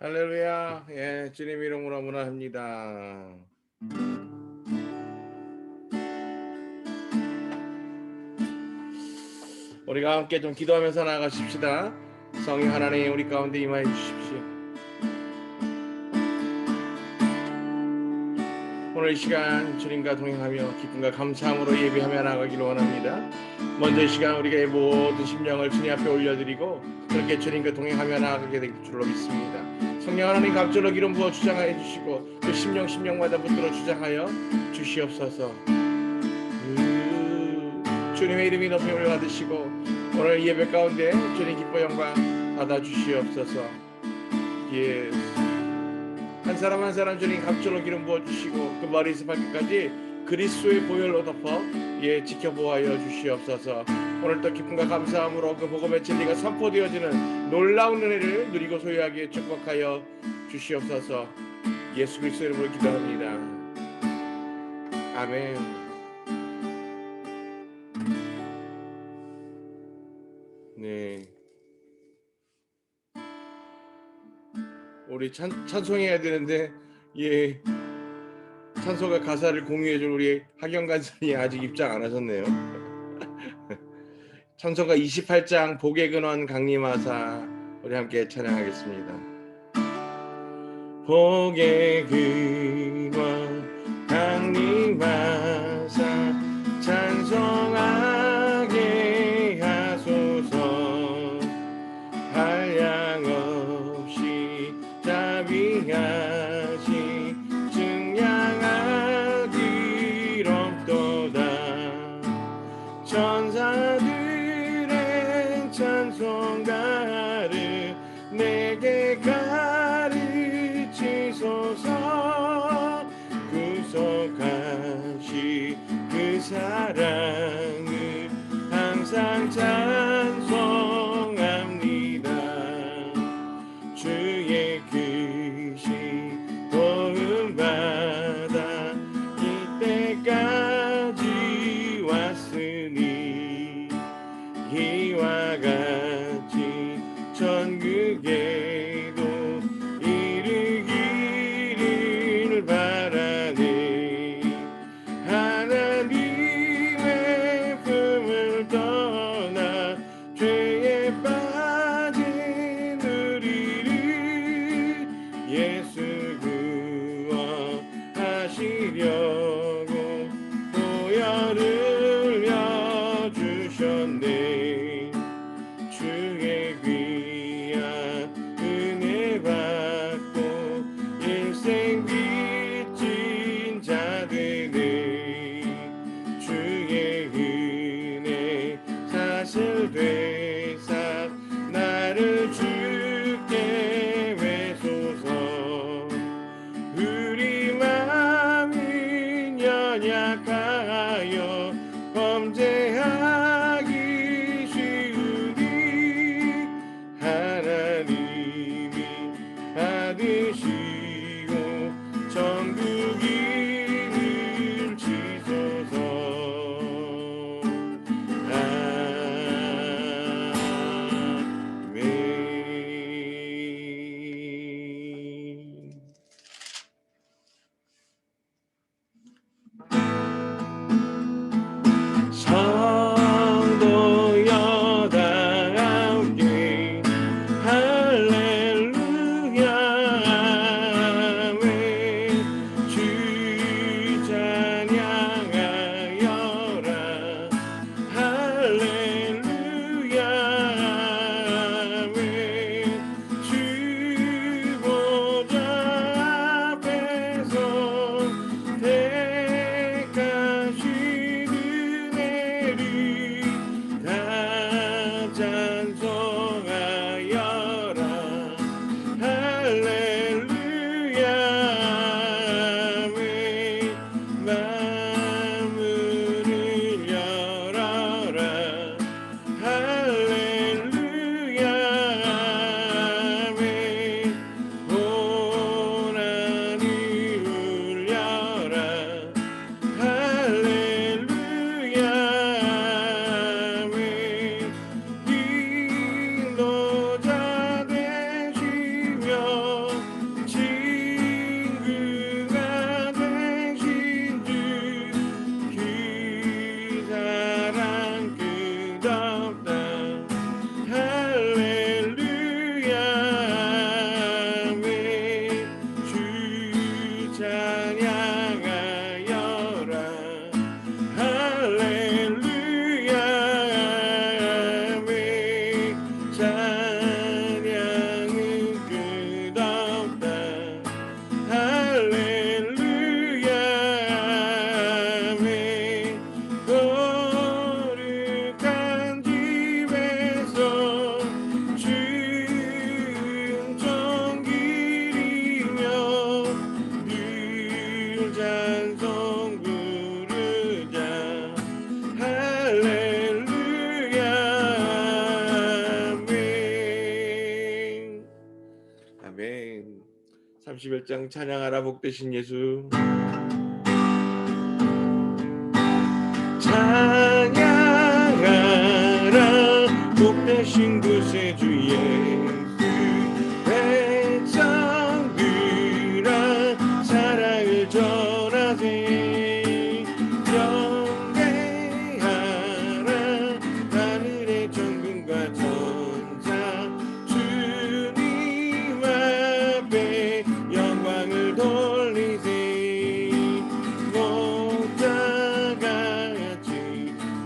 할렐루야. 예, 주님 이름으로 문안합니다. 우리가 함께 좀 기도하면서 나가십시다. 성령 하나님 우리 가운데 임하여 주십시오. 오늘 이 시간 주님과 동행하며 기쁨과 감사함으로 예배하며 나가기를 원합니다. 먼저 이 시간 우리가 이 모든 심령을 주님 앞에 올려드리고 그렇게 주님과 동행하며 나가게 될 줄로 믿습니다. 성령 하나님 갑절로 기름 부어 주장하여 주시고 그 심령마다 붙들어 주장하여 주시옵소서. 주님의 이름이 높이 올라받으시고 오늘 예배 가운데 주님 기뻐 영광 받아 주시옵소서. 예수. 한 사람 한 사람 주님 갑절로 기름 부어 주시고 그 머리에서 발끝까지 그리스도의 보혈로 덮어 지켜보아여 주시옵소서. 오늘 또 기쁨과 감사함으로 그 복음의 진리가 선포되어지는 놀라운 은혜를 누리고 소유하게 축복하여 주시옵소서. 예수 그리스도의 이름으로 기도합니다. 아멘. 네, 우리 찬송해야 되는데 찬송가 가사를 공유해줄 우리 하경 간사님 아직 입장 안 하셨네요. 찬송가 28장 복의 근원 강림하사 우리 함께 찬양하겠습니다. 복의 근원 강림하사 찬송하게 하소서. 한량없이 자비하시 증량하길 없도다. 천사들의 찬송가를 내게 가르치소서. 구속하시 그 사랑을 항상 찬송합니다. 주의 크신 도움받아 이때까지 왔으니 이와 같이 천국에도 이르기를 바라네. 하나님의 품을 떠나 죄에 빠진 우리를 아멘. 31장 찬양하라 복되신 예수. 찬양하라 복되신 구세주 예수. 백성들아 사랑을 전하세. 경배하라 하늘의 정금과 천사. 주님 앞에 영광을 돌리세. 목자같이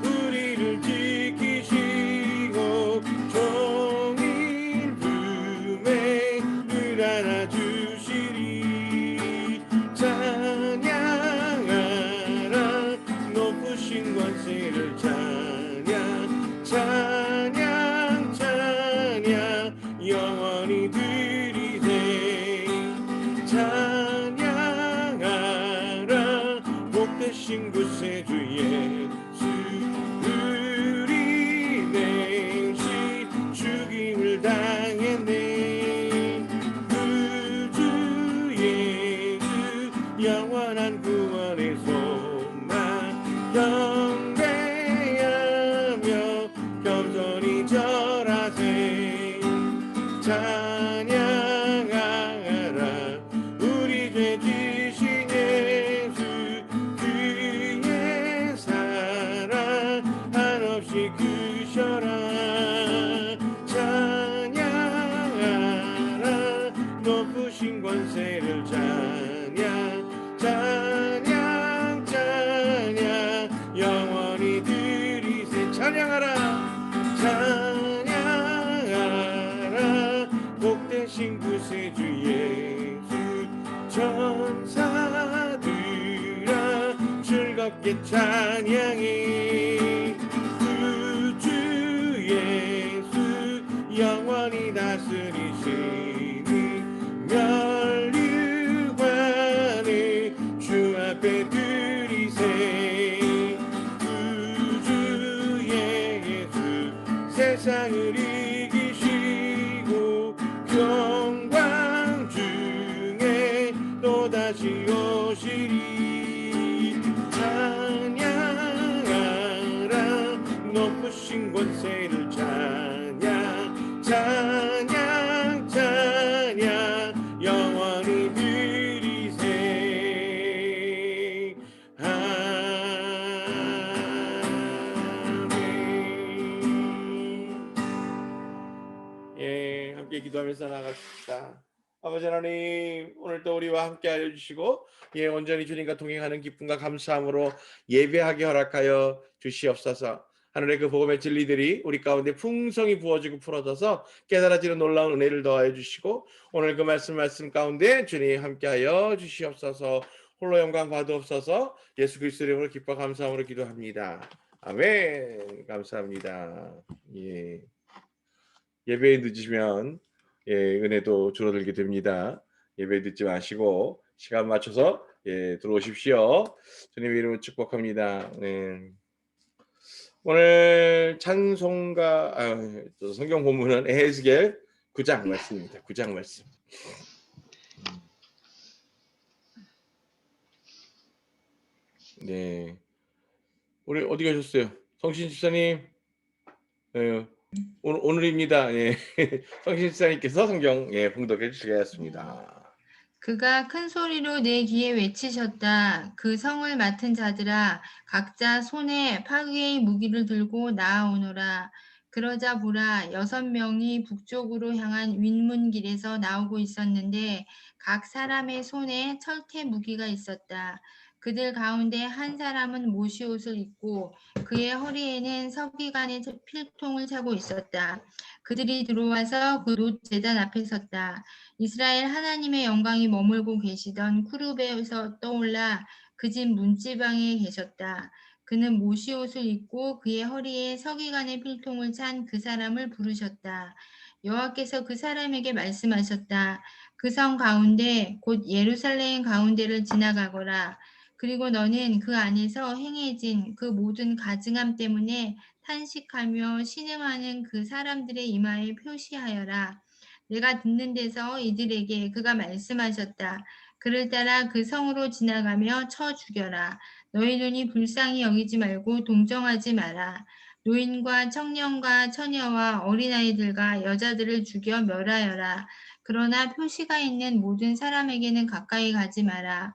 우리를 지키시고 종일 품에 늘 안아주시리. 찬양하라 높으신 권세를 찬양. 찬양 찬양 영원히 드리세. 찬양하라 복되신 구세주 예수. 우리 맹시 죽임을 당했네. 구주 예수 영원한 구원의 소망. 경배하며 겸손히 절하세. 찬양하라 우리 죄 지신 예수. 그의 사랑 한없이 크셔라. 찬양하라 높으신 권세를 찬양. 찬양 찬양 영원히 드리세. 찬양하라. 찬양하라 복되신 구세주 예수. 천사들아 즐겁게 찬양해. 구주 예수 영원히 다스리시니. 멸류관을 주 앞에 드리세. 구주 예수 세상을 이기시고 영광 중에 또다시 오시리. 찬양하라 높으신 권세를 찬양. 찬양 찬양 영원히 드리세. 아멘. 예, 함께 기도하면서 나갑시다. 아버지 하나님, 오늘도 우리와 함께 하여 주시고 온전히 주님과 동행하는 기쁨과 감사함으로 예배하게 허락하여 주시옵소서. 하늘의 그 복음의 진리들이 우리 가운데 풍성히 부어지고 풀어져서 깨달아지는 놀라운 은혜를 더하여 주시고 오늘 그 말씀 가운데 주님 함께하여 주시옵소서. 홀로 영광 받으옵소서. 예수 그리스도 이름으로 기뻐 감사함으로 기도합니다. 아멘. 감사합니다. 예배에 늦으시면 은혜도 줄어들게 됩니다. 예배 늦지 마시고 시간 맞춰서 들어오십시오. 주님의 이름으로 축복합니다. 오늘 찬송가 성경 본문은 에헤스겔 9장 말씀입니다. 9장 말씀. 네, 우리 어디 가셨어요? 성신 집사님. 오늘입니다. 성신 집사님께서 성경 봉독해 주시겠습니다. 그가 큰 소리로 내 귀에 외치셨다. 그 성을 맡은 자들아 각자 손에 파괴의 무기를 들고 나아오너라. 그러자 보라 6명이 북쪽으로 향한 윗문길에서 나오고 있었는데 각 사람의 손에 철퇴 무기가 있었다. 그들 가운데 한 사람은 모시옷을 입고 그의 허리에는 서기관의 필통을 차고 있었다. 그들이 들어와서 그 놋 제단 앞에 섰다. 이스라엘 하나님의 영광이 머물고 계시던 쿠룹에서 떠올라 그 집 문지방에 계셨다. 그는 모시옷을 입고 그의 허리에 서기관의 필통을 찬 그 사람을 부르셨다. 여호와께서 그 사람에게 말씀하셨다. 그 성 가운데 곧 예루살렘 가운데를 지나가거라. 그리고 너는 그 안에서 행해진 그 모든 가증함 때문에 탄식하며 신음하는 그 사람들의 이마에 표시하여라. 내가 듣는 데서 이들에게 그가 말씀하셨다. 그를 따라 그 성으로 지나가며 쳐 죽여라. 너희 눈이 불쌍히 여기지 말고 동정하지 마라. 노인과 청년과 처녀와 어린아이들과 여자들을 죽여 멸하여라. 그러나 표시가 있는 모든 사람에게는 가까이 가지 마라.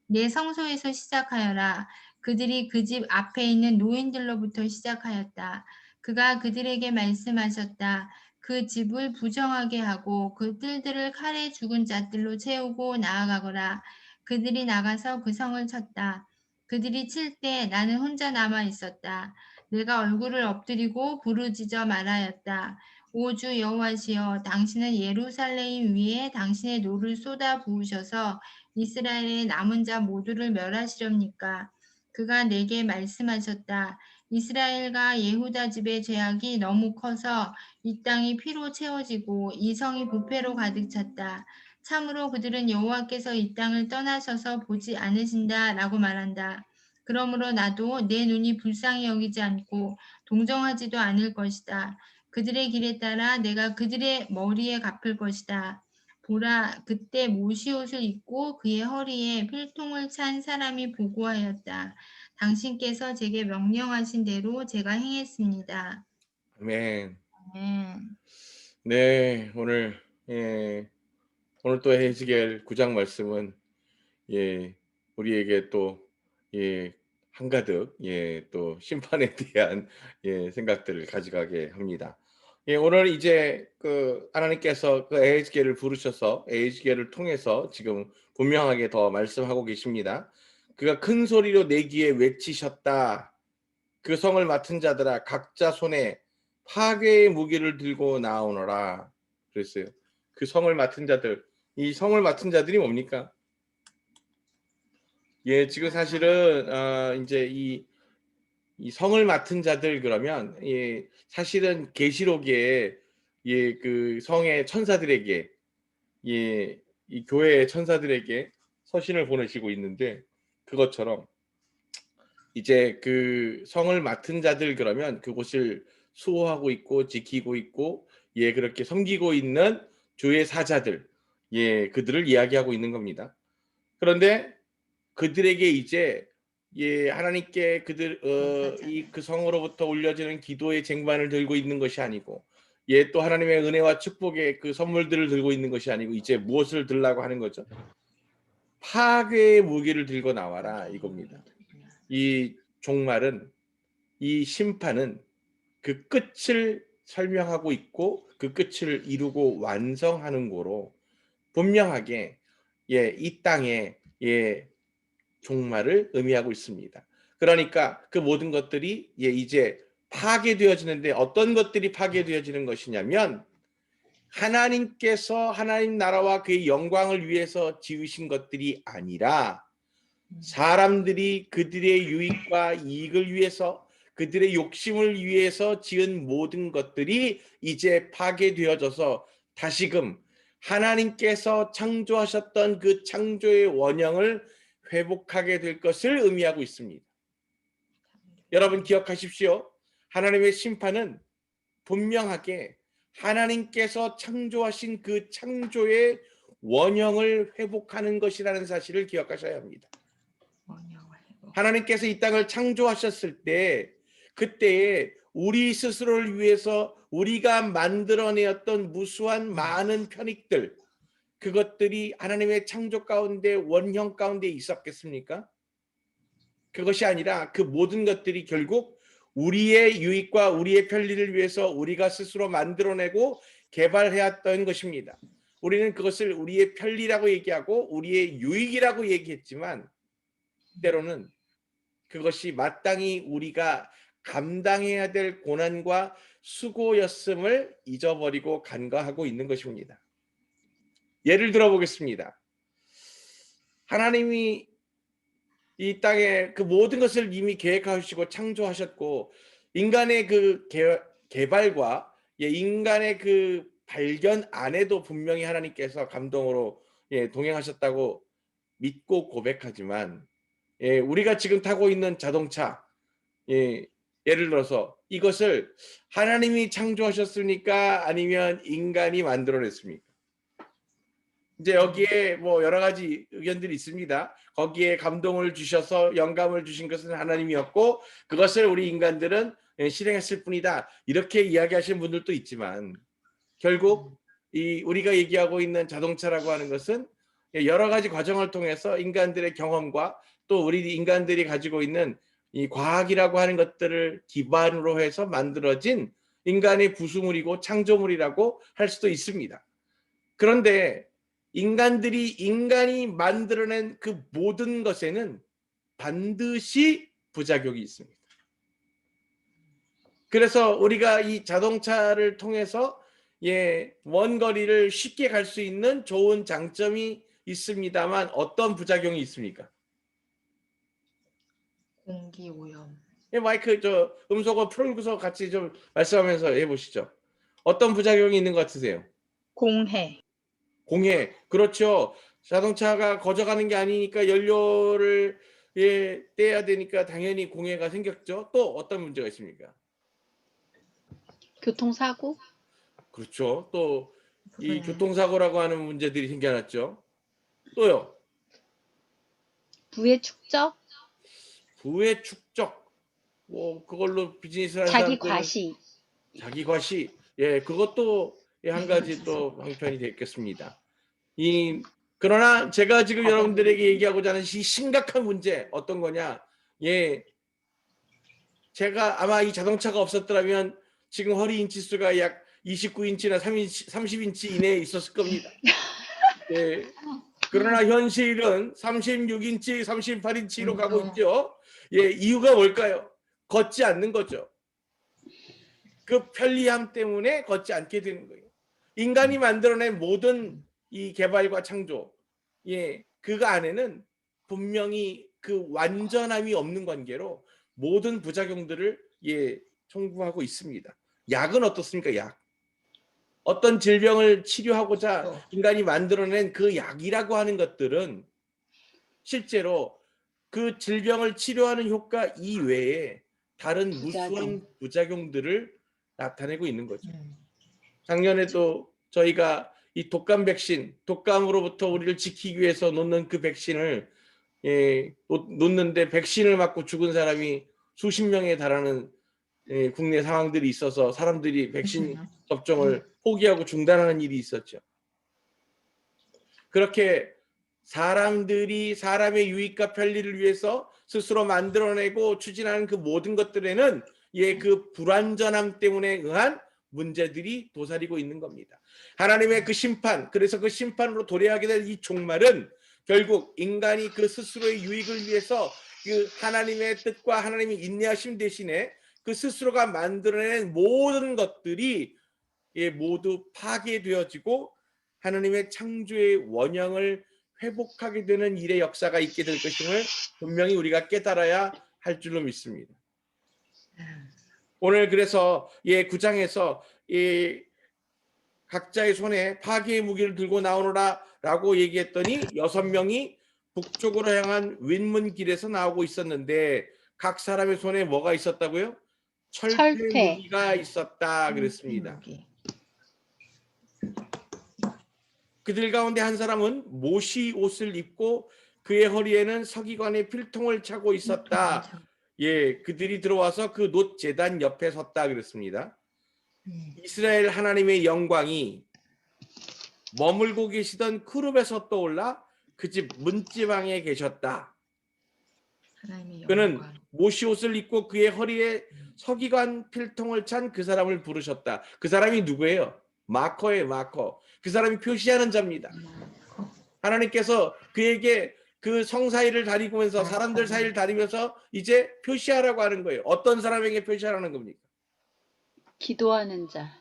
내 성소에서 시작하여라. 그들이 그 집 앞에 있는 노인들로부터 시작하였다. 그가 그들에게 말씀하셨다. 그 집을 부정하게 하고 그 뜰들을 칼에 죽은 자들로 채우고 나아가거라. 그들이 나가서 그 성을 쳤다. 그들이 칠 때 나는 혼자 남아 있었다. 내가 얼굴을 엎드리고 부르짖어 말하였다. 오 주 여호와시여, 당신은 예루살렘 위에 당신의 노를 쏟아 부으셔서 이스라엘의 남은 자 모두를 멸하시렵니까? 그가 내게 말씀하셨다. 이스라엘과 예후다 집의 죄악이 너무 커서 이 땅이 피로 채워지고 이 성이 부패로 가득 찼다. 참으로 그들은 여호와께서 이 땅을 떠나셔서 보지 않으신다라고 말한다. 그러므로 나도 내 눈이 불쌍히 여기지 않고 동정하지도 않을 것이다. 그들의 길에 따라 내가 그들의 머리에 갚을 것이다. 보라, 그때 모시옷을 입고 그의 허리에 필통을 찬 사람이 보고하였다. 당신께서 제게 명령하신 대로 제가 행했습니다. 아멘. 아멘. 네, 오늘 또 에스겔 9장 말씀은 우리에게 또 한가득 또 심판에 대한 생각들을 가져가게 합니다. 오늘 이제 그 하나님께서 그 에스겔을 부르셔서 에스겔을 통해서 지금 분명하게 더 말씀하고 계십니다. 그가 큰 소리로 내 귀에 외치셨다. 그 성을 맡은 자들아, 각자 손에 파괴의 무기를 들고 나오너라. 그랬어요. 그 성을 맡은 자들, 이 성을 맡은 자들이 뭡니까? 지금 사실은 이제 이 성을 맡은 자들 그러면 사실은 계시록에 그 성의 천사들에게 이 교회의 천사들에게 서신을 보내시고 있는데, 그것처럼 이제 그 성을 맡은 자들 그러면 그곳을 수호하고 있고 지키고 있고 그렇게 섬기고 있는 주의 사자들, 그들을 이야기하고 있는 겁니다. 그런데 그들에게 이제 하나님께 이 그 성으로부터 올려지는 기도의 쟁반을 들고 있는 것이 아니고 또 하나님의 은혜와 축복의 그 선물들을 들고 있는 것이 아니고 이제 무엇을 들라고 하는 거죠? 파괴의 무기를 들고 나와라, 이겁니다. 이 종말은, 이 심판은 그 끝을 설명하고 있고 그 끝을 이루고 완성하는 거로 분명하게 이 땅에 종말을 의미하고 있습니다. 그러니까 그 모든 것들이 이제 파괴되어지는데, 어떤 것들이 파괴되어지는 것이냐면 하나님께서 하나님 나라와 그의 영광을 위해서 지으신 것들이 아니라 사람들이 그들의 유익과 이익을 위해서, 그들의 욕심을 위해서 지은 모든 것들이 이제 파괴되어져서 다시금 하나님께서 창조하셨던 그 창조의 원형을 회복하게 될 것을 의미하고 있습니다. 여러분 기억하십시오. 하나님의 심판은 분명하게 하나님께서 창조하신 그 창조의 원형을 회복하는 것이라는 사실을 기억하셔야 합니다. 하나님께서 이 땅을 창조하셨을 때, 그때에 우리 스스로를 위해서 우리가 만들어내었던 무수한 많은 편익들, 그것들이 하나님의 창조 가운데, 원형 가운데 있었겠습니까? 그것이 아니라 그 모든 것들이 결국 우리의 유익과 우리의 편리를 위해서 우리가 스스로 만들어내고 개발해왔던 것입니다. 우리는 그것을 우리의 편리라고 얘기하고 우리의 유익이라고 얘기했지만, 때로는 그것이 마땅히 우리가 감당해야 될 고난과 수고였음을 잊어버리고 간과하고 있는 것입니다. 예를 들어 보겠습니다. 하나님이 이 땅에 그 모든 것을 이미 계획하시고 창조하셨고, 인간의 그 개발과 인간의 그 발견 안에도 분명히 하나님께서 감동으로 동행하셨다고 믿고 고백하지만, 우리가 지금 타고 있는 자동차, 예를 들어서 이것을 하나님이 창조하셨습니까? 아니면 인간이 만들어냈습니까? 이제 여기에 뭐 여러 가지 의견들이 있습니다. 거기에 감동을 주셔서 영감을 주신 것은 하나님이었고 그것을 우리 인간들은 실행했을 뿐이다. 이렇게 이야기하시는 분들도 있지만 결국 이 우리가 얘기하고 있는 자동차라고 하는 것은 여러 가지 과정을 통해서 인간들의 경험과 또 우리 인간들이 가지고 있는 이 과학이라고 하는 것들을 기반으로 해서 만들어진 인간의 구수물이고 창조물이라고 할 수도 있습니다. 그런데 인간이 만들어낸 그 모든 것에는 반드시 부작용이 있습니다. 그래서 우리가 이 자동차를 통해서 먼 거리를 쉽게 갈 수 있는 좋은 장점이 있습니다만 어떤 부작용이 있습니까? 공기 오염. 마이크 저 음소거 풀고서 같이 좀 말씀하면서 해보시죠. 어떤 부작용이 있는 것 같으세요? 공해. 공해. 그렇죠. 자동차가 거저가는 게 아니니까 연료를 떼야 되니까 당연히 공해가 생겼죠. 또 어떤 문제가 있습니까? 교통사고. 그렇죠. 또 이 교통사고라고 하는 문제들이 생겨났죠. 또요. 부의 축적. 부의 축적. 뭐 그걸로 비즈니스를 하는 자기 사람들은 과시. 자기 과시. 그것도 한 가지 또 방편이 되겠습니다. 그러나 제가 지금 여러분들에게 얘기하고자 하는 이 심각한 문제 어떤 거냐? 제가 아마 이 자동차가 없었더라면 지금 허리 인치수가 약 29인치나 30인치 이내에 있었을 겁니다. 그러나 현실은 36인치, 38인치로 가고 있죠. 이유가 뭘까요? 걷지 않는 거죠. 그 편리함 때문에 걷지 않게 되는 거예요. 인간이 만들어낸 모든 이 개발과 창조, 그 안에는 분명히 그 완전함이 없는 관계로 모든 부작용들을 청구하고 있습니다. 약은 어떻습니까? 약. 어떤 질병을 치료하고자 인간이 만들어낸 그 약이라고 하는 것들은 실제로 그 질병을 치료하는 효과 이외에 다른 무수한 부작용들을 나타내고 있는 거죠. 작년에도 저희가 이 독감 백신, 독감으로부터 우리를 지키기 위해서 놓는 그 백신을 놓는데 백신을 맞고 죽은 사람이 수십 명에 달하는 국내 상황들이 있어서 사람들이 백신 접종을 포기하고 중단하는 일이 있었죠. 그렇게 사람들이 사람의 유익과 편리를 위해서 스스로 만들어내고 추진하는 그 모든 것들에는 그 불완전함 때문에 의한 문제들이 도사리고 있는 겁니다. 하나님의 그 심판, 그래서 그 심판으로 도래하게 될 이 종말은 결국 인간이 그 스스로의 유익을 위해서 그 하나님의 뜻과 하나님의 인내하심 대신에 그 스스로가 만들어낸 모든 것들이 모두 파괴되어지고 하나님의 창조의 원형을 회복하게 되는 일의 역사가 있게 될 것임을 분명히 우리가 깨달아야 할 줄로 믿습니다. 오늘 그래서 9장에서 각자의 손에 파괴의 무기를 들고 나오노라 라고 얘기했더니 6명이 북쪽으로 향한 윈문길에서 나오고 있었는데 각 사람의 손에 뭐가 있었다고요? 철퇴 무기가 있었다 그랬습니다. 그들 가운데 한 사람은 모시 옷을 입고 그의 허리에는 서기관의 필통을 차고 있었다. 그들이 들어와서 그 놋 제단 옆에 섰다 그랬습니다. 이스라엘 하나님의 영광이 머물고 계시던 크룹에서 떠올라 그 집 문지방에 계셨다. 그는 모시 옷을 입고 그의 허리에 서기관 필통을 찬 그 사람을 부르셨다. 그 사람이 누구예요? 마커예요, 마커. 그 사람이 표시하는 자입니다. 하나님께서 그에게 그 성 사이를 다니면서 사람들 사이를 다니면서 이제 표시하라고 하는 거예요. 어떤 사람에게 표시하라는 겁니까? 기도하는 자.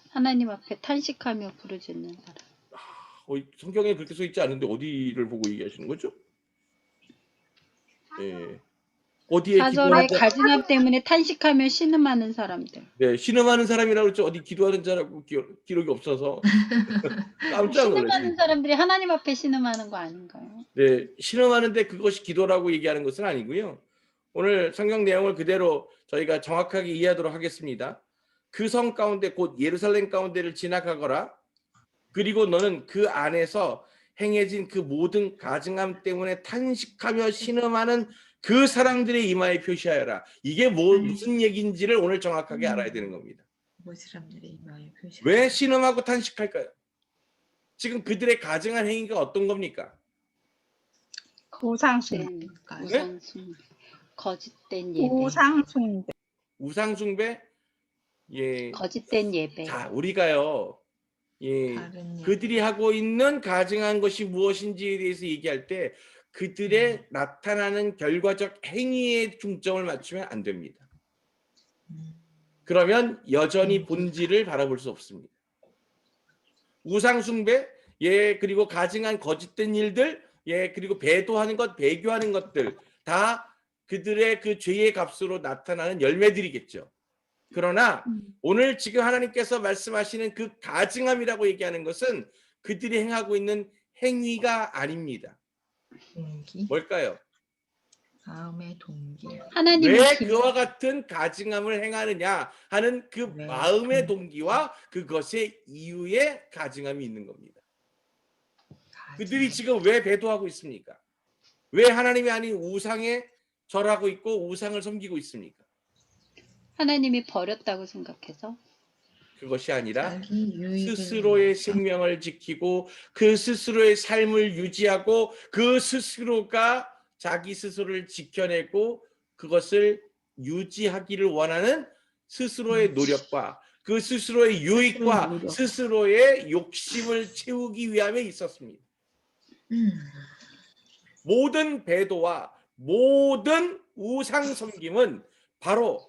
하나님 앞에 탄식하며 부르짖는 사람. 성경에 그렇게 써 있지 않은데 어디를 보고 얘기하시는 거죠? 어디에 사절에 가증함 때문에 탄식하며 신음하는 사람들. 신음하는 사람이라고 그랬죠. 어디 기도하는 자라고 기록이 없어서 깜짝 놀랐어요. 신음하는 사람들이 하나님 앞에 신음하는 거 아닌가요? 신음하는데 그것이 기도라고 얘기하는 것은 아니고요. 오늘 성경 내용을 그대로 저희가 정확하게 이해하도록 하겠습니다. 그 성 가운데 곧 예루살렘 가운데를 지나가거라. 그리고 너는 그 안에서 행해진 그 모든 가증함 때문에 탄식하며 신음하는 그 사람들의 이마에 표시하여라. 이게 무슨 얘기인지를 오늘 정확하게 알아야 되는 겁니다. 그 사람들의 이마에 표시. 왜 신음하고 탄식할까요? 지금 그들의 가증한 행위가 어떤 겁니까? 우상숭배, 거짓된 예배, 우상숭배. 우상숭배? 예. 거짓된 예배. 자, 우리가요. 예. 그들이 하고 있는 가증한 것이 무엇인지에 대해서 얘기할 때 그들의 나타나는 결과적 행위에 중점을 맞추면 안 됩니다. 그러면 여전히 본질을 바라볼 수 없습니다. 우상숭배, 예, 그리고 가증한 거짓된 일들, 예, 그리고 배도하는 것, 배교하는 것들 다 그들의 그 죄의 값으로 나타나는 열매들이겠죠. 그러나 오늘 지금 하나님께서 말씀하시는 그 가증함이라고 얘기하는 것은 그들이 행하고 있는 행위가 아닙니다. 동기. 뭘까요? 마음의 동기. 하나님의 왜 기쁨. 그와 같은 가증함을 행하느냐 하는 그 네. 마음의 동기와 그것의 이유에 가증함이 있는 겁니다. 그들이 지금 왜 배도하고 있습니까? 왜 하나님이 아닌 우상에 절하고 있고 우상을 섬기고 있습니까? 하나님이 버렸다고 생각해서. 그것이 아니라 자기 유익을 스스로의 위해서. 생명을 지키고 그 스스로의 삶을 유지하고 그 스스로가 자기 스스로를 지켜내고 그것을 유지하기를 원하는 스스로의 노력과 그 스스로의 유익과 노력. 스스로의 욕심을 채우기 위함에 있었습니다. 모든 배도와 모든 우상 섬김은 바로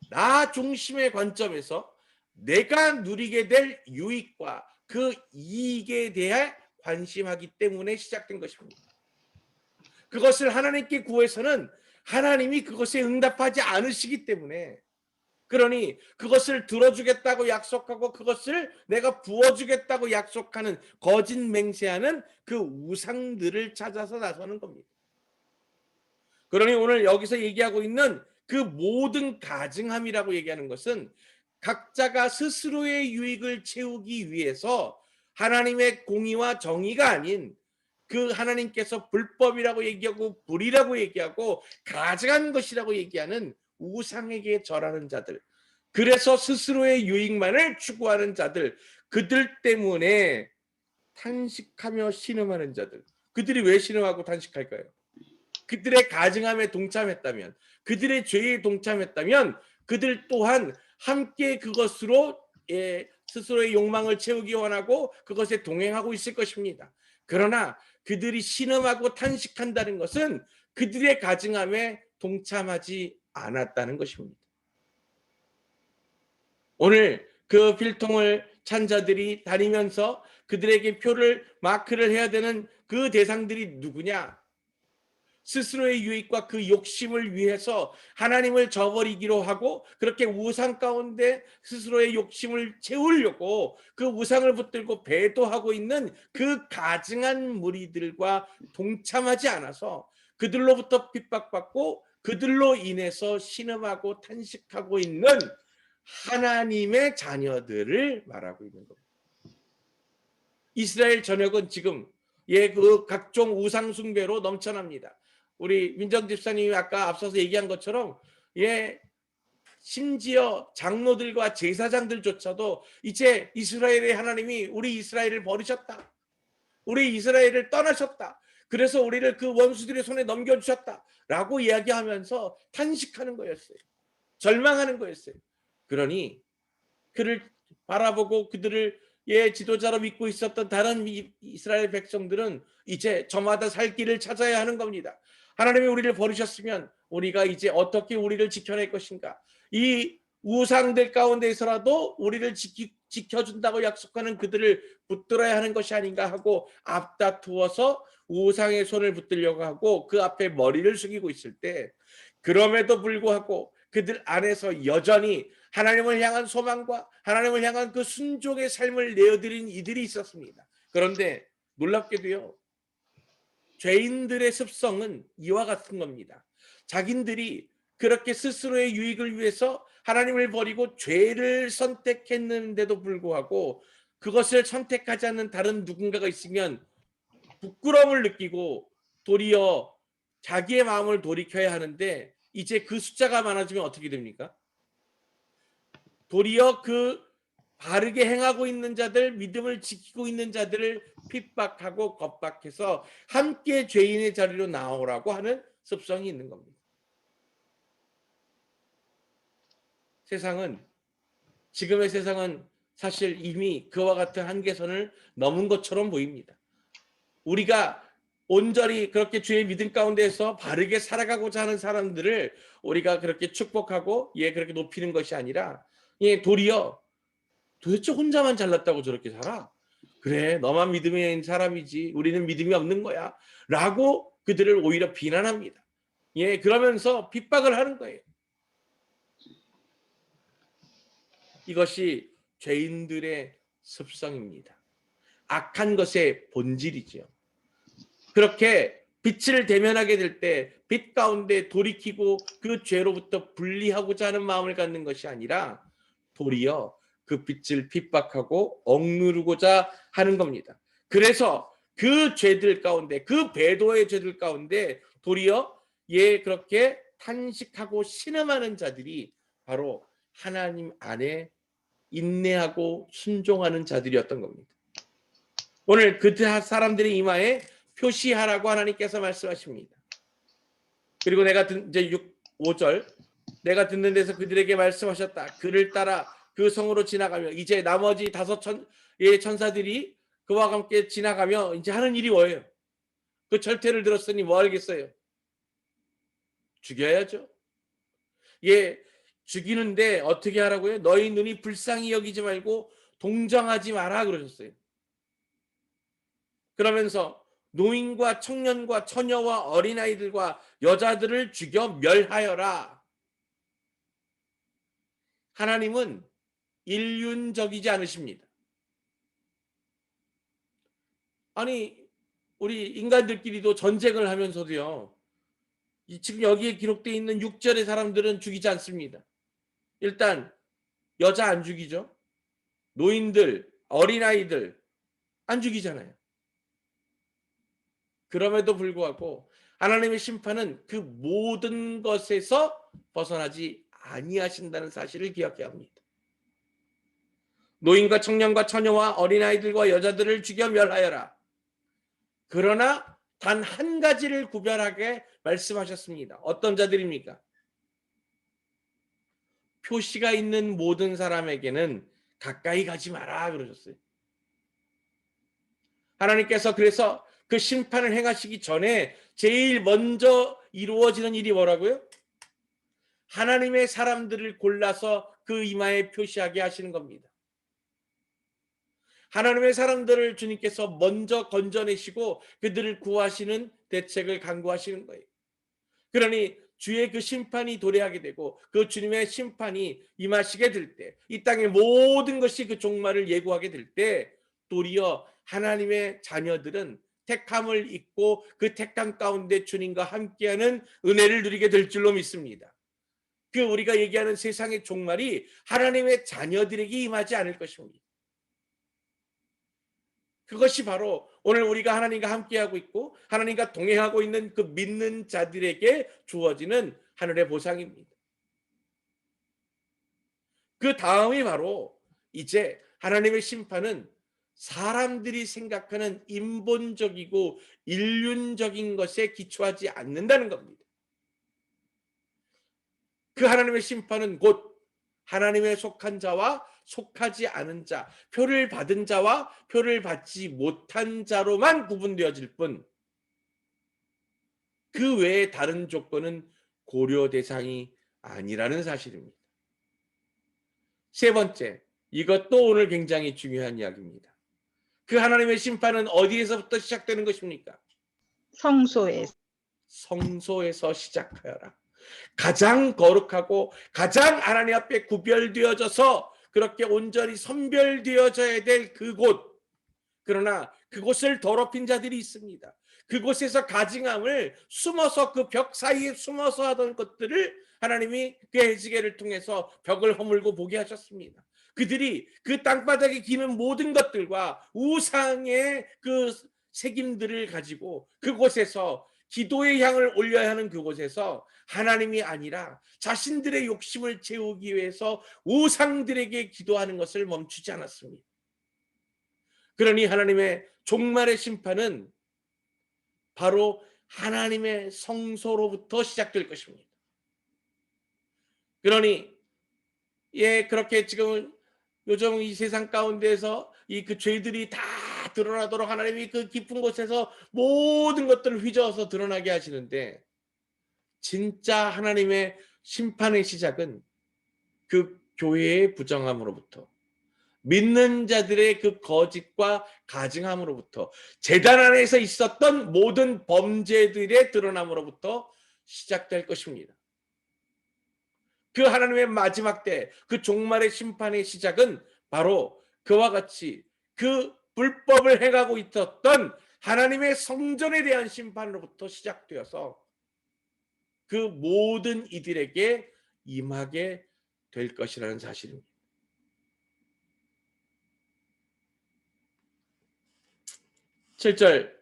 나 중심의 관점에서 내가 누리게 될 유익과 그 이익에 대해 관심하기 때문에 시작된 것입니다. 그것을 하나님께 구해서는 하나님이 그것에 응답하지 않으시기 때문에, 그러니 그것을 들어주겠다고 약속하고 그것을 내가 부어주겠다고 약속하는 거짓 맹세하는 그 우상들을 찾아서 나서는 겁니다. 그러니 오늘 여기서 얘기하고 있는 그 모든 가증함이라고 얘기하는 것은 각자가 스스로의 유익을 채우기 위해서 하나님의 공의와 정의가 아닌 그 하나님께서 불법이라고 얘기하고 불이라고 얘기하고 가증한 것이라고 얘기하는 우상에게 절하는 자들, 그래서 스스로의 유익만을 추구하는 자들, 그들 때문에 탄식하며 신음하는 자들. 그들이 왜 신음하고 탄식할까요? 그들의 가증함에 동참했다면, 그들의 죄에 동참했다면 그들 또한 함께 그것으로 스스로의 욕망을 채우기 원하고 그것에 동행하고 있을 것입니다. 그러나 그들이 신음하고 탄식한다는 것은 그들의 가증함에 동참하지 않았다는 것입니다. 오늘 그 필통을 찬 자들이 다니면서 그들에게 표를 마크를 해야 되는 그 대상들이 누구냐? 스스로의 유익과 그 욕심을 위해서 하나님을 저버리기로 하고 그렇게 우상 가운데 스스로의 욕심을 채우려고 그 우상을 붙들고 배도하고 있는 그 가증한 무리들과 동참하지 않아서 그들로부터 핍박받고 그들로 인해서 신음하고 탄식하고 있는 하나님의 자녀들을 말하고 있는 겁니다. 이스라엘 전역은 지금 그 각종 우상 숭배로 넘쳐납니다. 우리 민정 집사님이 아까 앞서서 얘기한 것처럼 심지어 장로들과 제사장들조차도 이제 이스라엘의 하나님이 우리 이스라엘을 버리셨다. 우리 이스라엘을 떠나셨다. 그래서 우리를 그 원수들의 손에 넘겨주셨다. 라고 이야기하면서 탄식하는 거였어요. 절망하는 거였어요. 그러니 그를 바라보고 그들을 지도자로 믿고 있었던 다른 이스라엘 백성들은 이제 저마다 살 길을 찾아야 하는 겁니다. 하나님이 우리를 버리셨으면 우리가 이제 어떻게 우리를 지켜낼 것인가? 이 우상들 가운데서라도 우리를 지켜준다고 약속하는 그들을 붙들어야 하는 것이 아닌가 하고 앞다투어서 우상의 손을 붙들려고 하고 그 앞에 머리를 숙이고 있을 때, 그럼에도 불구하고 그들 안에서 여전히 하나님을 향한 소망과 하나님을 향한 그 순종의 삶을 내어드린 이들이 있었습니다. 그런데 놀랍게도요, 죄인들의 습성은 이와 같은 겁니다. 자긴들이 그렇게 스스로의 유익을 위해서 하나님을 버리고 죄를 선택했는데도 불구하고 그것을 선택하지 않는 다른 누군가가 있으면 부끄러움을 느끼고 도리어 자기의 마음을 돌이켜야 하는데, 이제 그 숫자가 많아지면 어떻게 됩니까? 도리어 그 바르게 행하고 있는 자들, 믿음을 지키고 있는 자들을 핍박하고 겁박해서 함께 죄인의 자리로 나오라고 하는 습성이 있는 겁니다. 지금의 세상은 사실 이미 그와 같은 한계선을 넘은 것처럼 보입니다. 우리가 온전히 그렇게 주의 믿음 가운데서 바르게 살아가고자 하는 사람들을 우리가 그렇게 축복하고 그렇게 높이는 것이 아니라 도리어 도대체 혼자만 잘났다고 저렇게 살아? 그래, 너만 믿음이 있는 사람이지 우리는 믿음이 없는 거야 라고 그들을 오히려 비난합니다. 그러면서 핍박을 하는 거예요. 이것이 죄인들의 습성입니다. 악한 것의 본질이지요. 그렇게 빛을 대면하게 될 때 빛 가운데 돌이키고 그 죄로부터 분리하고자 하는 마음을 갖는 것이 아니라 도리어 그 빛을 핍박하고 억누르고자 하는 겁니다. 그래서 그 죄들 가운데, 그 배도의 죄들 가운데 도리어 그렇게 탄식하고 신음하는 자들이 바로 하나님 안에 인내하고 순종하는 자들이었던 겁니다. 오늘 그 사람들의 이마에 표시하라고 하나님께서 말씀하십니다. 그리고 내가 이제 5절 내가 듣는 데서 그들에게 말씀하셨다. 그를 따라 그 성으로 지나가며, 이제 나머지 5 천사들이 그와 함께 지나가며 이제 하는 일이 뭐예요? 그 철퇴를 들었으니 뭐 하겠어요? 죽여야죠. 죽이는데 어떻게 하라고요? 너희 눈이 불쌍히 여기지 말고 동정하지 마라 그러셨어요. 그러면서 노인과 청년과 처녀와 어린아이들과 여자들을 죽여 멸하여라. 하나님은 일륜적이지 않으십니다. 아니, 우리 인간들끼리도 전쟁을 하면서도요, 지금 여기에 기록되어 있는 6절의 사람들은 죽이지 않습니다. 일단 여자 안 죽이죠. 노인들, 어린아이들 안 죽이잖아요. 그럼에도 불구하고 하나님의 심판은 그 모든 것에서 벗어나지 아니하신다는 사실을 기억해야 합니다. 노인과 청년과 처녀와 어린아이들과 여자들을 죽여 멸하여라. 그러나 단 한 가지를 구별하게 말씀하셨습니다. 어떤 자들입니까? 표시가 있는 모든 사람에게는 가까이 가지 마라 그러셨어요. 하나님께서 그래서 그 심판을 행하시기 전에 제일 먼저 이루어지는 일이 뭐라고요? 하나님의 사람들을 골라서 그 이마에 표시하게 하시는 겁니다. 하나님의 사람들을 주님께서 먼저 건져내시고 그들을 구하시는 대책을 강구하시는 거예요. 그러니 주의 그 심판이 도래하게 되고 그 주님의 심판이 임하시게 될 때, 이 땅의 모든 것이 그 종말을 예고하게 될 때 도리어 하나님의 자녀들은 택함을 입고 그 택함 가운데 주님과 함께하는 은혜를 누리게 될 줄로 믿습니다. 그 우리가 얘기하는 세상의 종말이 하나님의 자녀들에게 임하지 않을 것입니다. 그것이 바로 오늘 우리가 하나님과 함께하고 있고 하나님과 동행하고 있는 그 믿는 자들에게 주어지는 하늘의 보상입니다. 그 다음이 바로 이제 하나님의 심판은 사람들이 생각하는 인본적이고 인륜적인 것에 기초하지 않는다는 겁니다. 그 하나님의 심판은 곧 하나님의 속한 자와 속하지 않은 자, 표를 받은 자와 표를 받지 못한 자로만 구분되어질 뿐, 그 외에 다른 조건은 고려 대상이 아니라는 사실입니다. 세 번째, 이것도 오늘 굉장히 중요한 이야기입니다. 그 하나님의 심판은 어디에서부터 시작되는 것입니까? 성소에서 시작하여라. 가장 거룩하고 가장 하나님 앞에 구별되어져서 그렇게 온전히 선별되어져야 될 그곳, 그러나 그곳을 더럽힌 자들이 있습니다. 그곳에서 가증함을 숨어서 그 벽 사이에 숨어서 하던 것들을 하나님이 그 에스겔을 통해서 벽을 허물고 보게 하셨습니다. 그들이 그 땅바닥에 기는 모든 것들과 우상의 그 색임들을 가지고 그곳에서 기도의 향을 올려야 하는 그곳에서 하나님이 아니라 자신들의 욕심을 채우기 위해서 우상들에게 기도하는 것을 멈추지 않았습니다. 그러니 하나님의 종말의 심판은 바로 하나님의 성소로부터 시작될 것입니다. 그러니 그렇게 지금 요즘 이 세상 가운데에서 이 그 죄들이 다 드러나도록 하나님이 그 깊은 곳에서 모든 것들을 휘저어서 드러나게 하시는데, 진짜 하나님의 심판의 시작은 그 교회의 부정함으로부터, 믿는 자들의 그 거짓과 가증함으로부터, 제단 안에서 있었던 모든 범죄들의 드러남으로부터 시작될 것입니다. 그 하나님의 마지막 때, 그 종말의 심판의 시작은 바로 그와 같이 그 불법을 행하고 있었던 하나님의 성전에 대한 심판으로부터 시작되어서 그 모든 이들에게 임하게 될 것이라는 사실입니다. 7절,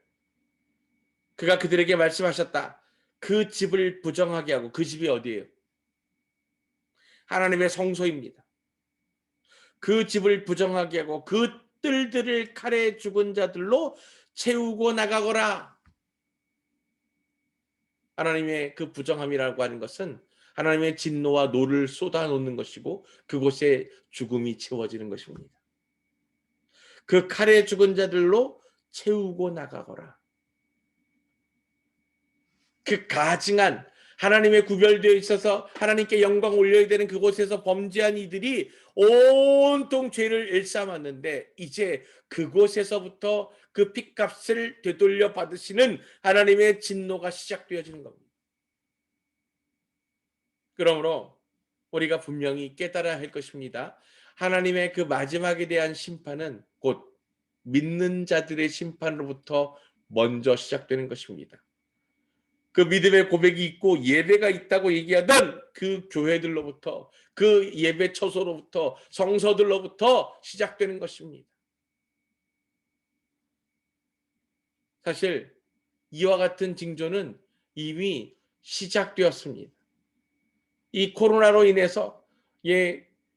그가 그들에게 말씀하셨다. 그 집을 부정하게 하고, 그 집이 어디예요? 하나님의 성소입니다. 그 집을 부정하게 하고 그 뜰들을 칼에 죽은 자들로 채우고 나가거라. 하나님의 그 부정함이라고 하는 것은 하나님의 진노와 노를 쏟아놓는 것이고 그곳에 죽음이 채워지는 것입니다. 그 칼에 죽은 자들로 채우고 나가거라. 그 가증한, 하나님의 구별되어 있어서 하나님께 영광 올려야 되는 그곳에서 범죄한 이들이 온통 죄를 일삼았는데, 이제 그곳에서부터 그 핏값을 되돌려 받으시는 하나님의 진노가 시작되어지는 겁니다. 그러므로 우리가 분명히 깨달아야 할 것입니다. 하나님의 그 마지막에 대한 심판은 곧 믿는 자들의 심판으로부터 먼저 시작되는 것입니다. 그 믿음의 고백이 있고 예배가 있다고 얘기하던 그 교회들로부터, 그 예배 처소로부터, 성서들로부터 시작되는 것입니다. 사실 이와 같은 징조는 이미 시작되었습니다. 이 코로나로 인해서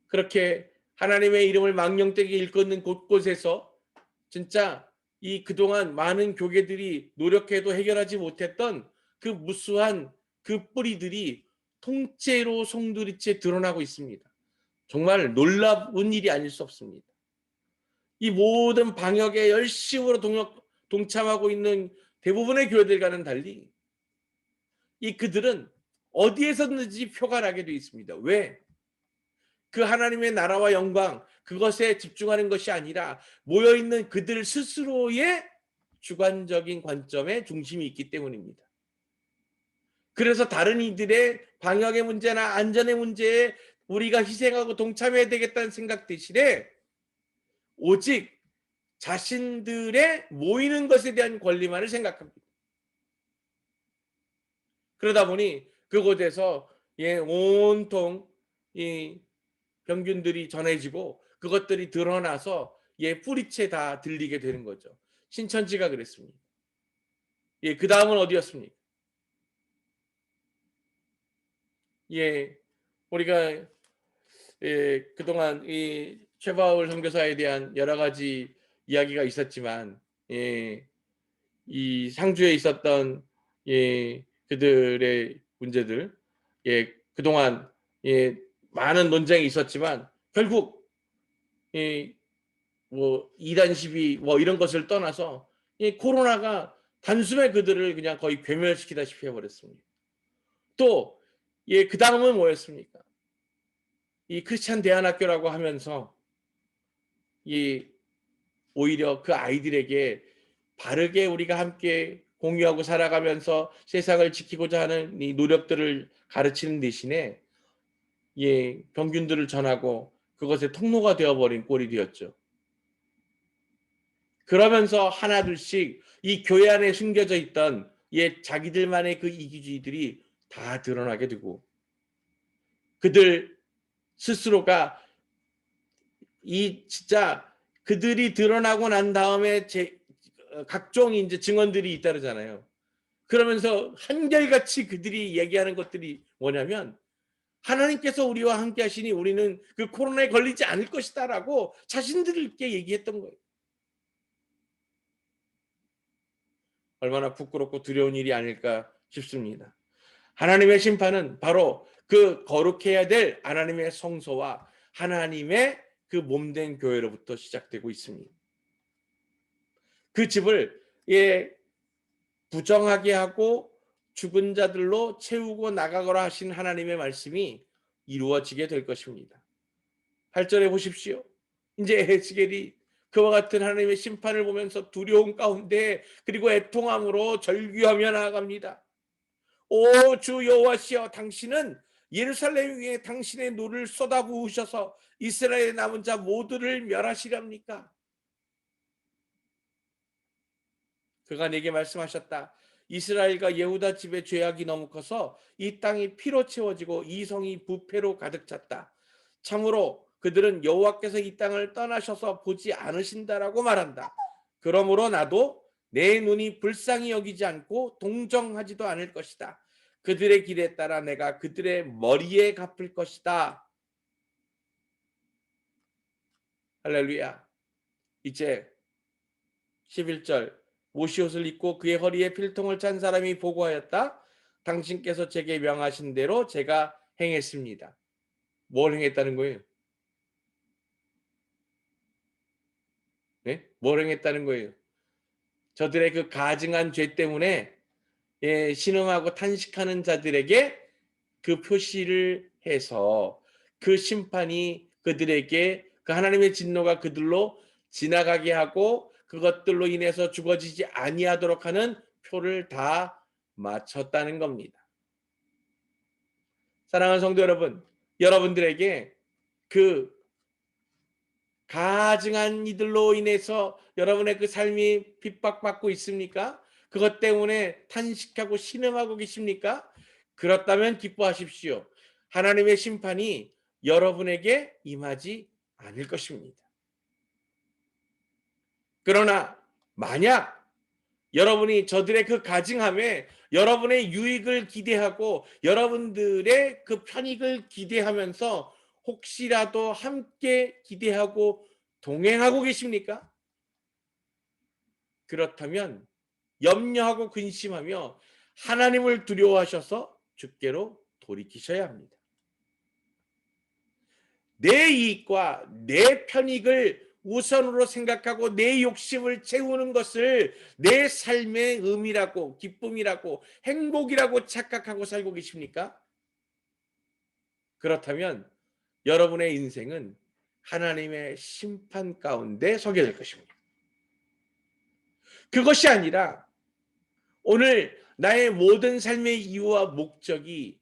그렇게 하나님의 이름을 망령되게 일컫는 곳곳에서 진짜 이 그동안 많은 교회들이 노력해도 해결하지 못했던 그 무수한 그 뿌리들이 통째로 송두리째 드러나고 있습니다. 정말 놀라운 일이 아닐 수 없습니다. 이 모든 방역에 열심으로 동참하고 있는 대부분의 교회들과는 달리 그들은 어디에서든지 표가 나게 되어 있습니다. 왜? 그 하나님의 나라와 영광, 그것에 집중하는 것이 아니라 모여있는 그들 스스로의 주관적인 관점에 중심이 있기 때문입니다. 그래서 다른 이들의 방역의 문제나 안전의 문제에 우리가 희생하고 동참해야 되겠다는 생각 대신에 오직 자신들의 모이는 것에 대한 권리만을 생각합니다. 그러다 보니 그곳에서 온통 이 병균들이 전해지고 그것들이 드러나서 뿌리채 다 들리게 되는 거죠. 신천지가 그랬습니다. 그 다음은 어디였습니까? 우리가 그동안 이 최바울 선교사에 대한 여러 가지 이야기가 있었지만, 이 상주에 있었던 그들의 문제들, 그동안 많은 논쟁이 있었지만 결국 뭐 이단 시비 뭐 이런 것을 떠나서 코로나가 단숨에 그들을 그냥 거의 괴멸시키다시피 해버렸습니다. 또 그 다음은 뭐였습니까? 이 크리스찬 대안학교라고 하면서 오히려 그 아이들에게 바르게 우리가 함께 공유하고 살아가면서 세상을 지키고자 하는 이 노력들을 가르치는 대신에 병균들을 전하고 그것의 통로가 되어버린 꼴이 되었죠. 그러면서 하나둘씩 이 교회 안에 숨겨져 있던 자기들만의 그 이기주의들이 다 드러나게 되고, 그들 스스로가 진짜 그들이 드러나고 난 다음에 각종 이제 증언들이 잇따르잖아요. 그러면서 한결같이 그들이 얘기하는 것들이 뭐냐면, 하나님께서 우리와 함께 하시니 우리는 그 코로나에 걸리지 않을 것이다라고 자신들께 얘기했던 거예요. 얼마나 부끄럽고 두려운 일이 아닐까 싶습니다. 하나님의 심판은 바로 그 거룩해야 될 하나님의 성소와 하나님의 그 몸된 교회로부터 시작되고 있습니다. 그 집을 부정하게 하고 죽은 자들로 채우고 나가거라 하신 하나님의 말씀이 이루어지게 될 것입니다. 8절에 보십시오. 이제 에스겔이 그와 같은 하나님의 심판을 보면서 두려움 가운데 그리고 애통함으로 절규하며 나아갑니다. 오 주 여호와시여, 당신은 예루살렘 위에 당신의 노를 쏟아부으셔서 이스라엘의 남은 자 모두를 멸하시렵니까? 그가 내게 말씀하셨다. 이스라엘과 예후다 집의 죄악이 너무 커서 이 땅이 피로 채워지고 이 성이 부패로 가득 찼다. 참으로 그들은 여호와께서 이 땅을 떠나셔서 보지 않으신다라고 말한다. 그러므로 나도 내 눈이 불쌍히 여기지 않고 동정하지도 않을 것이다. 그들의 길에 따라 내가 그들의 머리에 갚을 것이다. 할렐루야. 이제 11절, 모시옷을 입고 그의 허리에 필통을 찬 사람이 보고하였다. 당신께서 제게 명하신 대로 제가 행했습니다. 뭘 행했다는 거예요? 네? 뭘 행했다는 거예요? 저들의 그 가증한 죄 때문에 신음하고 탄식하는 자들에게 그 표시를 해서 그 심판이 그들에게, 그 하나님의 진노가 그들로 지나가게 하고 그것들로 인해서 죽어지지 아니하도록 하는 표를 다 맞췄다는 겁니다. 사랑하는 성도 여러분, 여러분들에게 그 가증한 이들로 인해서 여러분의 그 삶이 핍박받고 있습니까? 그것 때문에 탄식하고 신음하고 계십니까? 그렇다면 기뻐하십시오. 하나님의 심판이 여러분에게 임하지 않을 것입니다. 그러나 만약 여러분이 저들의 그 가증함에 여러분의 유익을 기대하고 여러분들의 그 편익을 기대하면서 혹시라도 함께 기대하고 동행하고 계십니까? 그렇다면 염려하고 근심하며 하나님을 두려워하셔서 주께로 돌이키셔야 합니다. 내 이익과 내 편익을 우선으로 생각하고 내 욕심을 채우는 것을 내 삶의 의미라고, 기쁨이라고, 행복이라고 착각하고 살고 계십니까? 그렇다면 여러분의 인생은 하나님의 심판 가운데 서게 될 것입니다. 그것이 아니라 오늘 나의 모든 삶의 이유와 목적이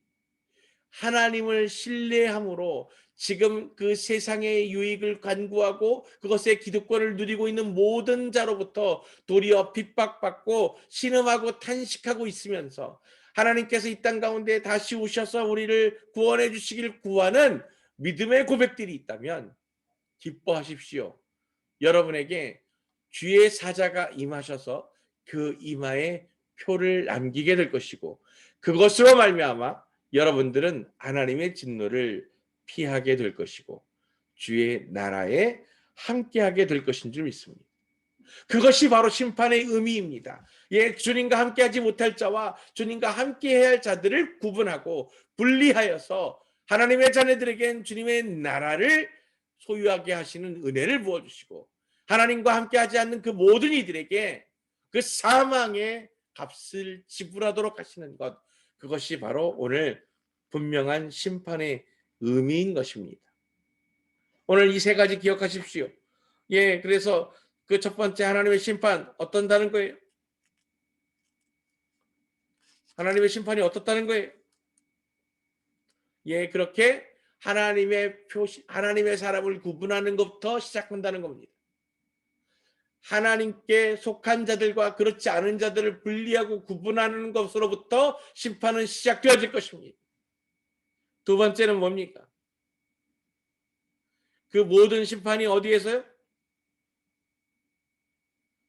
하나님을 신뢰함으로 지금 그 세상의 유익을 간구하고 그것의 기득권을 누리고 있는 모든 자로부터 도리어 핍박받고 신음하고 탄식하고 있으면서 하나님께서 이 땅 가운데 다시 오셔서 우리를 구원해 주시길 구하는 믿음의 고백들이 있다면 기뻐하십시오. 여러분에게 주의 사자가 임하셔서 그 이마에 표를 남기게 될 것이고, 그것으로 말미암아 여러분들은 하나님의 진노를 피하게 될 것이고 주의 나라에 함께하게 될 것인 줄 믿습니다. 그것이 바로 심판의 의미입니다. 주님과 함께하지 못할 자와 주님과 함께해야 할 자들을 구분하고 분리하여서 하나님의 자녀들에겐 주님의 나라를 소유하게 하시는 은혜를 부어주시고, 하나님과 함께하지 않는 그 모든 이들에게 그 사망의 값을 지불하도록 하시는 것, 그것이 바로 오늘 분명한 심판의 의미인 것입니다. 오늘 이 세 가지 기억하십시오. 그래서 그 첫 번째, 하나님의 심판 어떤다는 거예요? 하나님의 심판이 어떻다는 거예요? 그렇게 하나님의 표시, 하나님의 사람을 구분하는 것부터 시작한다는 겁니다. 하나님께 속한 자들과 그렇지 않은 자들을 분리하고 구분하는 것으로부터 심판은 시작되어질 것입니다. 두 번째는 뭡니까? 그 모든 심판이 어디에서요?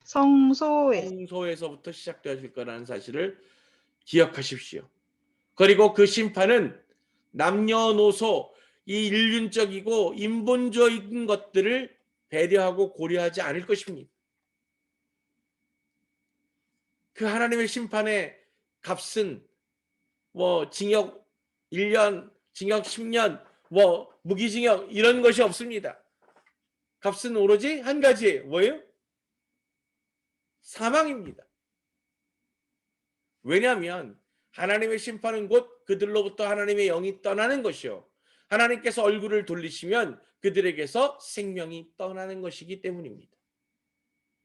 성소에서부터 시작되어질 거라는 사실을 기억하십시오. 그리고 그 심판은 남녀노소, 이 인륜적이고 인본주의적인 것들을 배려하고 고려하지 않을 것입니다. 그 하나님의 심판의 값은 뭐 징역 1년, 징역 10년, 뭐 무기징역 이런 것이 없습니다. 값은 오로지 한 가지예요. 뭐예요? 사망입니다. 왜냐하면 하나님의 심판은 곧 그들로부터 하나님의 영이 떠나는 것이요. 하나님께서 얼굴을 돌리시면 그들에게서 생명이 떠나는 것이기 때문입니다.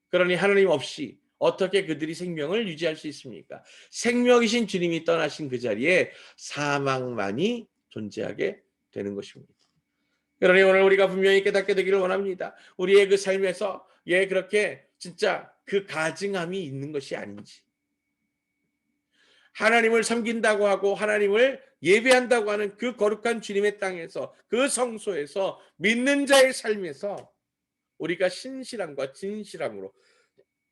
그러니 하나님 없이 어떻게 그들이 생명을 유지할 수 있습니까? 생명이신 주님이 떠나신 그 자리에 사망만이 존재하게 되는 것입니다. 그러니 오늘 우리가 분명히 깨닫게 되기를 원합니다. 우리의 그 삶에서 그렇게 진짜 그 가증함이 있는 것이 아닌지, 하나님을 섬긴다고 하고 하나님을 예배한다고 하는 그 거룩한 주님의 땅에서, 그 성소에서, 믿는 자의 삶에서 우리가 신실함과 진실함으로,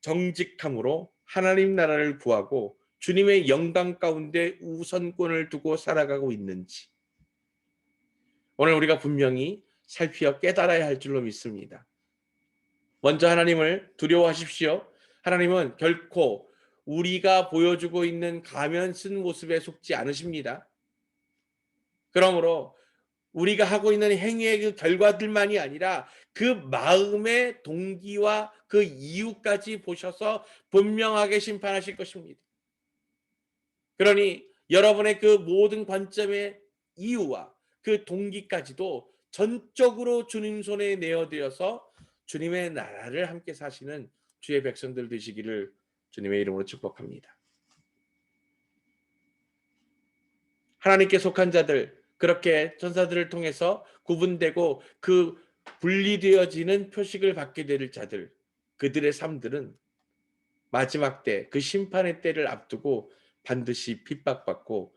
정직함으로 하나님 나라를 구하고 주님의 영광 가운데 우선권을 두고 살아가고 있는지, 오늘 우리가 분명히 살피어 깨달아야 할 줄로 믿습니다. 먼저 하나님을 두려워하십시오. 하나님은 결코 우리가 보여주고 있는 가면 쓴 모습에 속지 않으십니다. 그러므로 우리가 하고 있는 행위의 그 결과들만이 아니라 그 마음의 동기와 그 이유까지 보셔서 분명하게 심판하실 것입니다. 그러니 여러분의 그 모든 관점의 이유와 그 동기까지도 전적으로 주님 손에 내어드려서 주님의 나라를 함께 사시는 주의 백성들 되시기를 주님의 이름으로 축복합니다. 하나님께 속한 자들, 그렇게 천사들을 통해서 구분되고 그 분리되어지는 표식을 받게 될 자들, 그들의 삶들은 마지막 때, 그 심판의 때를 앞두고 반드시 핍박받고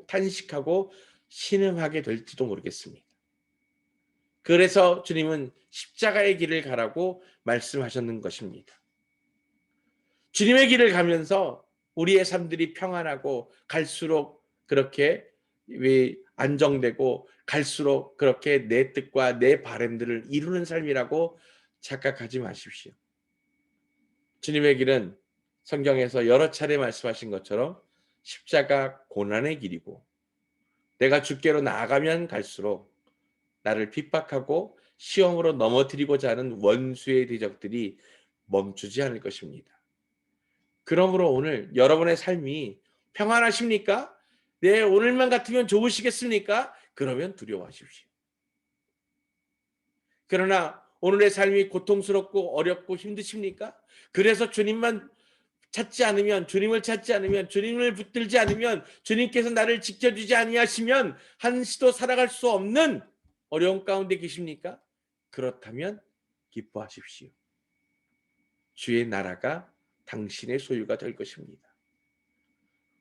탄식하고 신음하게 될지도 모르겠습니다. 그래서 주님은 십자가의 길을 가라고 말씀하셨는 것입니다. 주님의 길을 가면서 우리의 삶들이 평안하고 갈수록 그렇게 안정되고 갈수록 그렇게 내 뜻과 내 바람들을 이루는 삶이라고 착각하지 마십시오. 주님의 길은 성경에서 여러 차례 말씀하신 것처럼 십자가 고난의 길이고, 내가 주께로 나아가면 갈수록 나를 핍박하고 시험으로 넘어뜨리고자 하는 원수의 대적들이 멈추지 않을 것입니다. 그러므로 오늘 여러분의 삶이 평안하십니까? 네, 오늘만 같으면 좋으시겠습니까? 그러면 두려워하십시오. 그러나 오늘의 삶이 고통스럽고 어렵고 힘드십니까? 그래서 주님을 찾지 않으면, 주님을 붙들지 않으면, 주님께서 나를 지켜주지 아니하시면 한시도 살아갈 수 없는 어려운 가운데 계십니까? 그렇다면 기뻐하십시오. 주의 나라가 당신의 소유가 될 것입니다.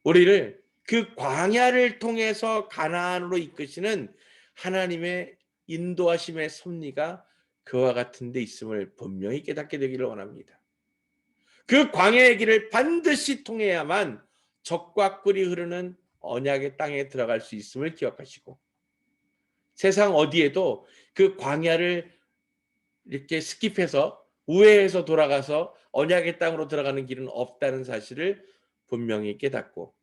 우리를 그 광야를 통해서 가나안으로 이끄시는 하나님의 인도하심의 섭리가 그와 같은 데 있음을 분명히 깨닫게 되기를 원합니다. 그 광야의 길을 반드시 통해야만 젖과 꿀이 흐르는 언약의 땅에 들어갈 수 있음을 기억하시고, 세상 어디에도 그 광야를 이렇게 스킵해서 우회해서 돌아가서 언약의 땅으로 들어가는 길은 없다는 사실을 분명히 깨닫고,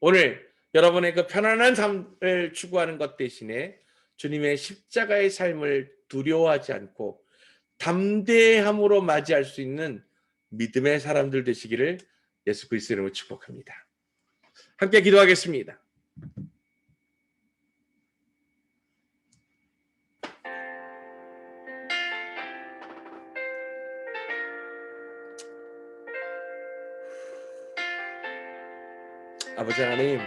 오늘 여러분의 그 편안한 삶을 추구하는 것 대신에 주님의 십자가의 삶을 두려워하지 않고 담대함으로 맞이할 수 있는 믿음의 사람들 되시기를 예수 그리스도의 이름으로 축복합니다. 함께 기도하겠습니다. 아버지 하나님,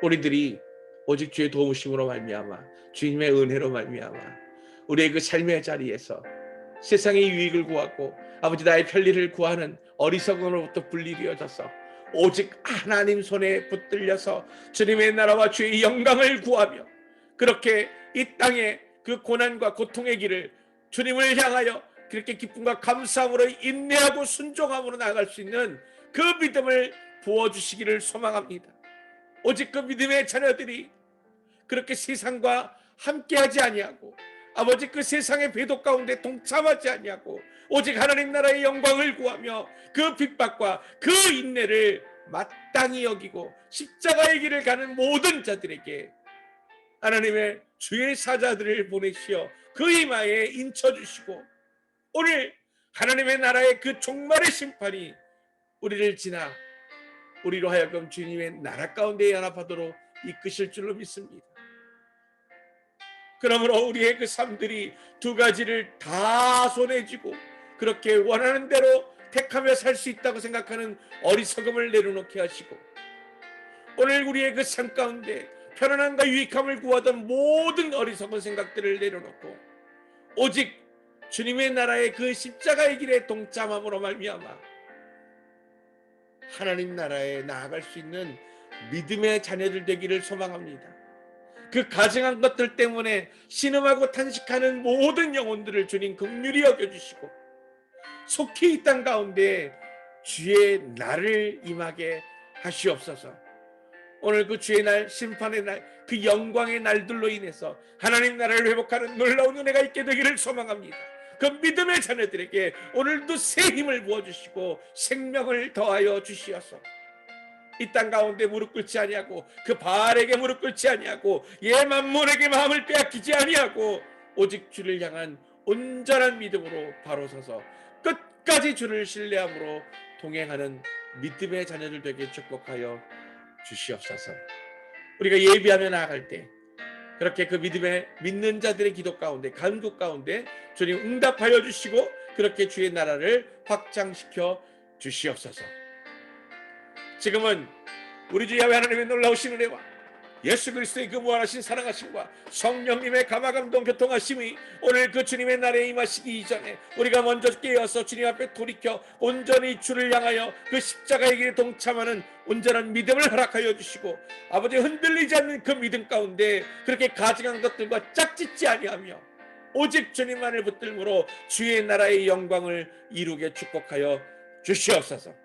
우리들이 오직 주의 도우심으로 말미암아, 주님의 은혜로 말미암아 우리의 그 삶의 자리에서 세상의 유익을 구하고 아버지 나의 편리를 구하는 어리석음으로부터 분리되어져서 오직 하나님 손에 붙들려서 주님의 나라와 주의 영광을 구하며 그렇게 이 땅에 그 고난과 고통의 길을 주님을 향하여 그렇게 기쁨과 감사함으로 인내하고 순종함으로 나아갈 수 있는 그 믿음을 부어주시기를 소망합니다. 오직 그 믿음의 자녀들이 그렇게 세상과 함께하지 아니하고 아버지 그 세상의 배도 가운데 동참하지 아니하고 오직 하나님 나라의 영광을 구하며 그 핍박과 그 인내를 마땅히 여기고 십자가의 길을 가는 모든 자들에게 하나님의 주의 사자들을 보내시어 그 이마에 인쳐주시고 오늘 하나님의 나라의 그 종말의 심판이 우리를 지나 우리로 하여금 주님의 나라 가운데 연합하도록 이끄실 줄로 믿습니다. 그러므로 우리의 그 삶들이 두 가지를 다 손에 쥐고 그렇게 원하는 대로 택하며 살 수 있다고 생각하는 어리석음을 내려놓게 하시고 오늘 우리의 그 삶 가운데 편안함과 유익함을 구하던 모든 어리석은 생각들을 내려놓고 오직 주님의 나라의 그 십자가의 길에 동참함으로 말미암아 하나님 나라에 나아갈 수 있는 믿음의 자녀들 되기를 소망합니다. 그 가증한 것들 때문에 신음하고 탄식하는 모든 영혼들을 주님 긍휼히 여겨주시고 속히 이 땅 가운데 주의 날을 임하게 하시옵소서. 오늘 그 주의 날, 심판의 날, 그 영광의 날들로 인해서 하나님 나라를 회복하는 놀라운 은혜가 있게 되기를 소망합니다. 그 믿음의 자녀들에게 오늘도 새 힘을 부어주시고 생명을 더하여 주시어서 이 땅 가운데 무릎 꿇지 아니하고 그 바알에게 무릎 꿇지 아니하고 만몬에게 마음을 빼앗기지 아니하고 오직 주를 향한 온전한 믿음으로 바로 서서 끝까지 주를 신뢰함으로 동행하는 믿음의 자녀들 되게 축복하여 주시옵소서. 우리가 예비하며 나아갈 때 그렇게 그 믿음의 믿는 자들의 기도 가운데 간구 가운데 주님 응답하여 주시고 그렇게 주의 나라를 확장시켜 주시옵소서. 지금은 우리 주 야훼 하나님의 놀라우신 은혜와 예수 그리스도의 그 무한하신 사랑하심과 성령님의 감화감동 교통하심이 오늘 그 주님의 날에 임하시기 이전에 우리가 먼저 깨어서 주님 앞에 돌이켜 온전히 주를 향하여 그 십자가의 길에 동참하는 온전한 믿음을 허락하여 주시고 아버지 흔들리지 않는 그 믿음 가운데 그렇게 가증한 것들과 짝짓지 아니하며 오직 주님만을 붙들므로 주의 나라의 영광을 이루게 축복하여 주시옵소서.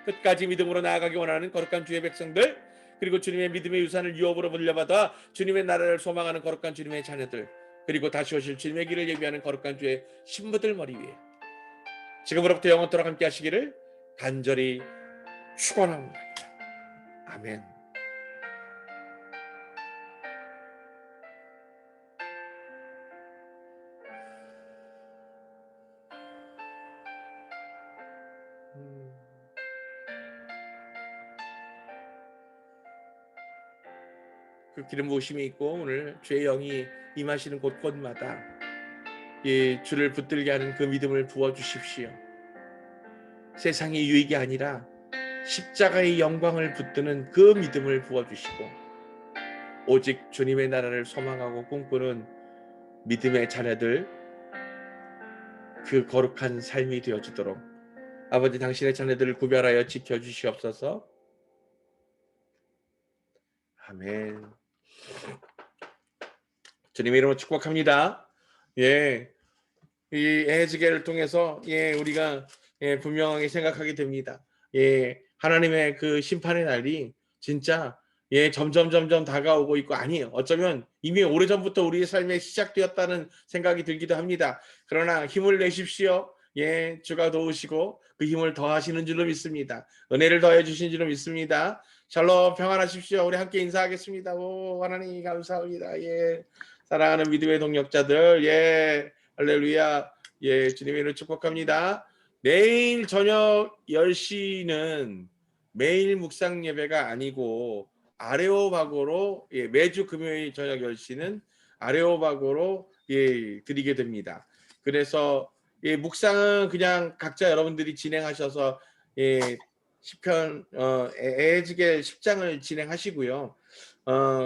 끝까지 믿음으로 나아가기 원하는 거룩한 주의 백성들 그리고 주님의 믿음의 유산을 유업으로 물려받아 주님의 나라를 소망하는 거룩한 주님의 자녀들 그리고 다시 오실 주님의 길을 예비하는 거룩한 주의 신부들 머리 위에 지금으로부터 영원토록 함께 하시기를 간절히 축원합니다. 아멘. 그 기름 부으심이 있고 오늘 주의 영이 임하시는 곳곳마다 주를 붙들게 하는 그 믿음을 부어주십시오. 세상의 유익이 아니라 십자가의 영광을 붙드는 그 믿음을 부어주시고 오직 주님의 나라를 소망하고 꿈꾸는 믿음의 자녀들 그 거룩한 삶이 되어지도록 아버지 당신의 자녀들을 구별하여 지켜주시옵소서. 아멘. 주님의 이름으로 축복합니다. 이 에헤즈겔을 통해서 우리가 분명하게 생각하게 됩니다. 하나님의 그 심판의 날이 진짜 점점 다가오고 있고 아니에요. 어쩌면 이미 오래전부터 우리의 삶에 시작되었다는 생각이 들기도 합니다. 그러나 힘을 내십시오. 주가 도우시고 그 힘을 더하시는 줄로 믿습니다. 은혜를 더해 주신 줄로 믿습니다. 샬롬 평안하십시오. 우리 함께 인사하겠습니다. 오 하나님 감사합니다. 사랑하는 믿음의 동역자들 할렐루야. 주님의 이름으로 축복합니다. 내일 저녁 10시는 매일 묵상 예배가 아니고 아레오바고로 매주 금요일 저녁 10시는 아레오바고로 드리게 됩니다. 그래서 묵상은 그냥 각자 여러분들이 진행하셔서 시편 에헤즈겔 10장을 진행하시고요.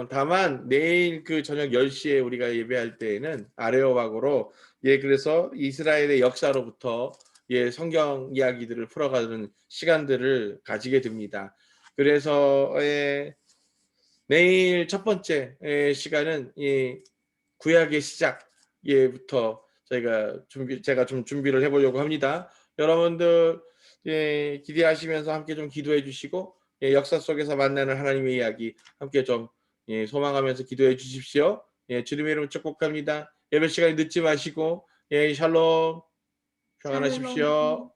다만 내일 그 저녁 10시에 우리가 예배할 때에는 아레오박으로 그래서 이스라엘의 역사로부터 성경 이야기들을 풀어가는 시간들을 가지게 됩니다. 그래서 내일 첫 번째 시간은 구약의 시작부터 제가 좀 준비를 해보려고 합니다. 여러분들 기대하시면서 함께 좀 기도해 주시고 역사 속에서 만나는 하나님의 이야기 함께 좀 소망하면서 기도해 주십시오. 주님의 이름으로 축복합니다. 예배 시간에 늦지 마시고 샬롬 평안하십시오.